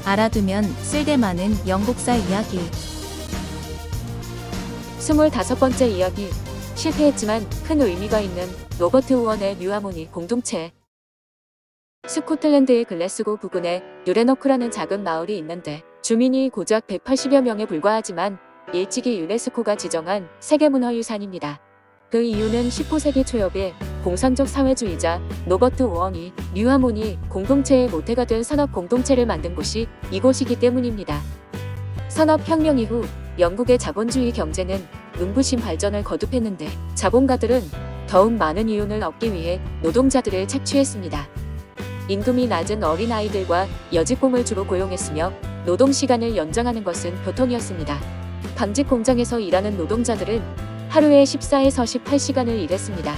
알아두면 쓸데많은 영국사 이야기. 25번째 이야기. 실패했지만 큰 의미가 있는 로버트 우원의 뉴하모니 공동체. 스코틀랜드의 글래스고 부근에 뉴레너크라는 작은 마을이 있는데 주민이 고작 180여 명에 불과하지만 일찍이 유네스코가 지정한 세계문화유산입니다. 그 이유는 19세기 초엽에 공산적 사회주의자 로버트 우원이 뉴하모니 공동체의 모태가 된 산업공동체를 만든 곳이 이곳이기 때문입니다. 산업혁명 이후 영국의 자본주의 경제는 눈부신 발전을 거듭했는데 자본가들은 더욱 많은 이윤을 얻기 위해 노동자들을 착취했습니다. 임금이 낮은 어린아이들과 여직공을 주로 고용했으며 노동시간을 연장하는 것은 보통이었습니다. 방직 공장에서 일하는 노동자들은 하루에 14에서 18시간을 일했습니다.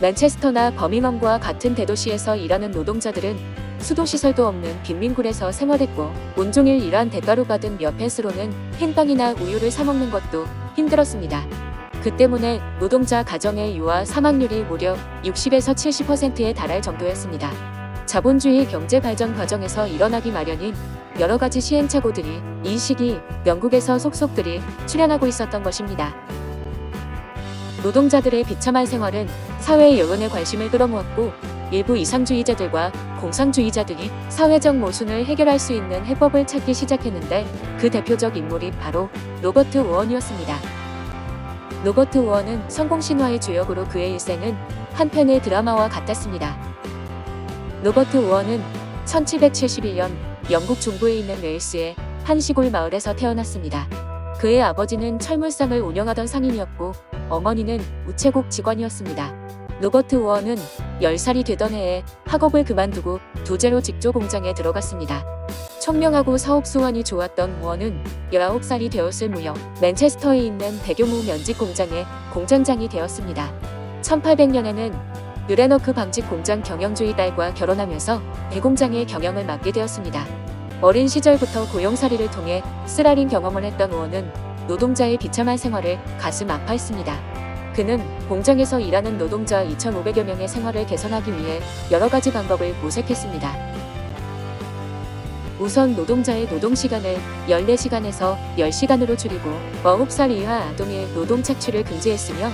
맨체스터나 버밍엄과 같은 대도시에서 일하는 노동자들은 수도시설도 없는 빈민굴에서 생활했고 온종일 일한 대가로 받은 몇 펜스로는 흰빵이나 우유를 사먹는 것도 힘들었습니다. 그 때문에 노동자 가정의 유아 사망률이 무려 60에서 70%에 달할 정도였습니다. 자본주의 경제 발전 과정에서 일어나기 마련인 여러 가지 시행착오들이 이 시기 영국에서 속속들이 출현하고 있었던 것입니다. 노동자들의 비참한 생활은 사회 여론의 관심을 끌어모았고 일부 이상주의자들과 공산주의자들이 사회적 모순을 해결할 수 있는 해법을 찾기 시작했는데 그 대표적 인물이 바로 로버트 우원이었습니다. 로버트 우원은 성공신화의 주역으로 그의 일생은 한편의 드라마와 같았습니다. 로버트 우원은 1771년 영국 중부에 있는 웨일스의 한 시골 마을에서 태어났습니다. 그의 아버지는 철물상을 운영하던 상인이었고 어머니는 우체국 직원이었습니다. 로버트 우원은 10살이 되던 해에 학업을 그만두고 두제로 직조 공장에 들어갔습니다. 청명하고 사업 수완이 좋았던 우원은 19살이 되었을 무렵 맨체스터에 있는 대규모 면직 공장의 공장장이 되었습니다. 1800년에는 뉴레너크 방직 공장 경영주의 딸과 결혼하면서 대공장의 경영을 맡게 되었습니다. 어린 시절부터 고용살이를 통해 쓰라린 경험을 했던 우원은 노동자의 비참한 생활을 가슴 아파했습니다. 그는 공장에서 일하는 노동자 2,500여 명의 생활을 개선하기 위해 여러 가지 방법을 모색했습니다. 우선 노동자의 노동시간을 14시간에서 10시간으로 줄이고 9살 이하 아동의 노동 착취를 금지했으며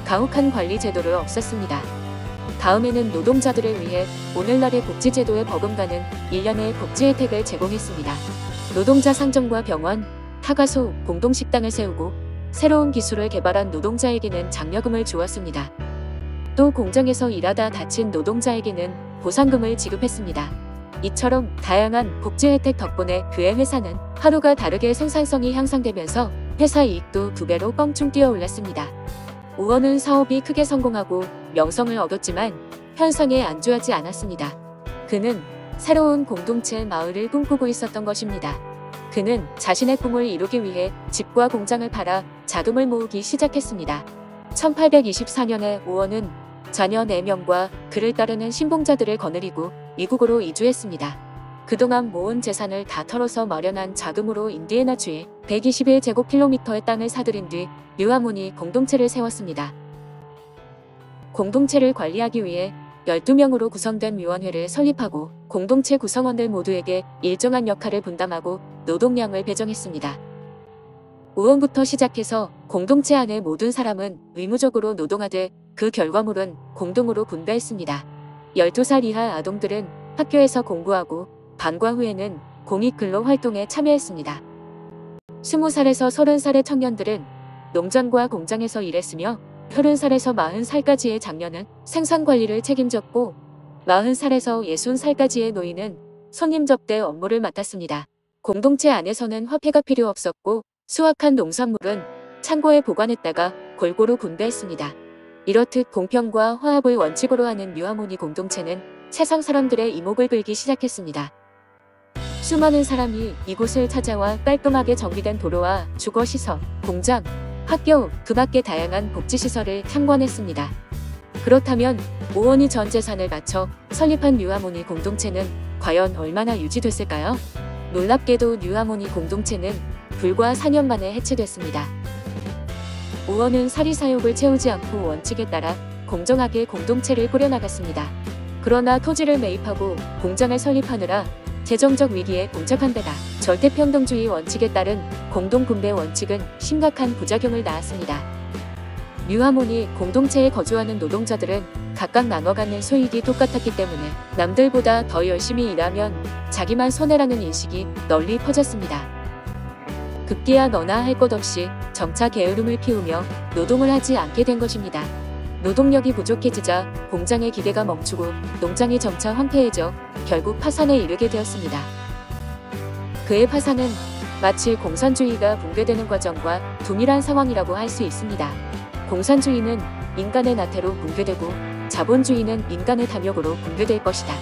가혹한 관리 제도를 없앴습니다. 다음에는 노동자들을 위해 오늘날의 복지제도에 버금가는 일련의 복지 혜택을 제공했습니다. 노동자 상점과 병원, 타가소, 공동식당을 세우고 새로운 기술을 개발한 노동자에게는 장려금을 주었습니다. 또 공장에서 일하다 다친 노동자에게는 보상금을 지급했습니다. 이처럼 다양한 복지 혜택 덕분에 그의 회사는 하루가 다르게 생산성이 향상되면서 회사 이익도 2배로 껑충 뛰어올랐습니다. 우원은 사업이 크게 성공하고 명성을 얻었지만 현상에 안주하지 않았습니다. 그는 새로운 공동체 마을을 꿈꾸고 있었던 것입니다. 그는 자신의 꿈을 이루기 위해 집과 공장을 팔아 자금을 모으기 시작했습니다. 1824년에 우원은 자녀 4명과 그를 따르는 신봉자들을 거느리고 미국으로 이주했습니다. 그동안 모은 재산을 다 털어서 마련한 자금으로 인디애나주의 121제곱킬로미터의 땅을 사들인 뒤 뉴하모니 공동체를 세웠습니다. 공동체를 관리하기 위해 12명으로 구성된 위원회를 설립하고 공동체 구성원들 모두에게 일정한 역할을 분담하고 노동량을 배정했습니다. 우원부터 시작해서 공동체 안의 모든 사람은 의무적으로 노동하되 그 결과물은 공동으로 분배했습니다. 12살 이하 아동들은 학교에서 공부하고 방과 후에는 공익근로 활동에 참여했습니다. 20살에서 30살의 청년들은 농장과 공장에서 일했으며 30살에서 40살까지의 장년은 생산관리를 책임졌고 40살에서 60살까지의 노인은 손님 접대 업무를 맡았습니다. 공동체 안에서는 화폐가 필요 없었고 수확한 농산물은 창고에 보관했다가 골고루 분배했습니다. 이렇듯 공평과 화합을 원칙으로 하는 뉴하모니 공동체는 세상 사람들의 이목을 끌기 시작했습니다. 수많은 사람이 이곳을 찾아와 깔끔하게 정비된 도로와 주거시설, 공장, 학교, 그 밖의 다양한 복지시설을 참관했습니다. 그렇다면 우원이 전 재산을 바쳐 설립한 뉴하모니 공동체는 과연 얼마나 유지됐을까요? 놀랍게도 뉴하모니 공동체는 불과 4년 만에 해체됐습니다. 우원은 사리사욕을 채우지 않고 원칙에 따라 공정하게 공동체를 꾸려나갔습니다. 그러나 토지를 매입하고 공장을 설립하느라 재정적 위기에 봉착한 데다 절대평등주의 원칙에 따른 공동분배 원칙은 심각한 부작용을 낳았습니다. 류하모니 공동체에 거주하는 노동자들은 각각 나눠 갖는 소익이 똑같았기 때문에 남들보다 더 열심히 일하면 자기만 손해라는 인식이 널리 퍼졌습니다. 급기야 너나 할 것 없이 점차 게으름을 피우며 노동을 하지 않게 된 것입니다. 노동력이 부족해지자 공장의 기계가 멈추고 농장이 점차 황폐해져 결국 파산에 이르게 되었습니다. 그의 파산은 마치 공산주의가 붕괴되는 과정과 동일한 상황이라고 할 수 있습니다. 공산주의는 인간의 나태로 붕괴되고 자본주의는 인간의 탐욕으로 붕괴될 것이다.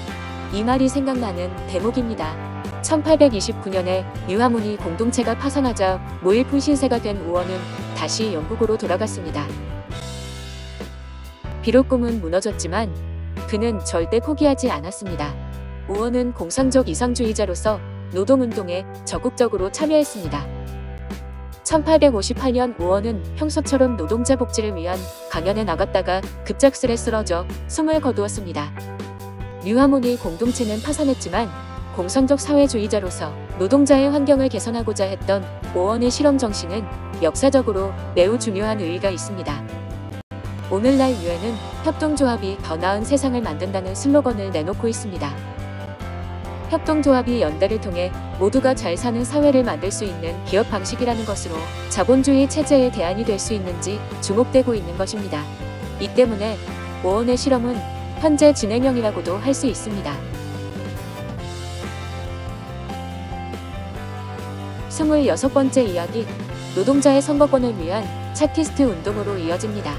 이 말이 생각나는 대목입니다. 1829년에 류하모니 공동체가 파산하자 모일품 신세가 된 우원은 다시 영국으로 돌아갔습니다. 비록 꿈은 무너졌지만 그는 절대 포기하지 않았습니다. 우원은 공상적 이상주의자로서 노동운동에 적극적으로 참여했습니다. 1858년 우원은 평소처럼 노동자 복지를 위한 강연에 나갔다가 급작스레 쓰러져 숨을 거두었습니다. 류하모니 공동체는 파산했지만 공상적 사회주의자로서 노동자의 환경을 개선하고자 했던 우원의 실험 정신은 역사적으로 매우 중요한 의의가 있습니다. 오늘날 유엔은 협동조합이 더 나은 세상을 만든다는 슬로건을 내놓고 있습니다. 협동조합이 연대를 통해 모두가 잘 사는 사회를 만들 수 있는 기업 방식이라는 것으로 자본주의 체제의 대안이 될 수 있는지 주목되고 있는 것입니다. 이 때문에 우원의 실험은 현재 진행형이라고도 할 수 있습니다. 26번째 이야기, 노동자의 선거권을 위한 차티스트 운동으로 이어집니다.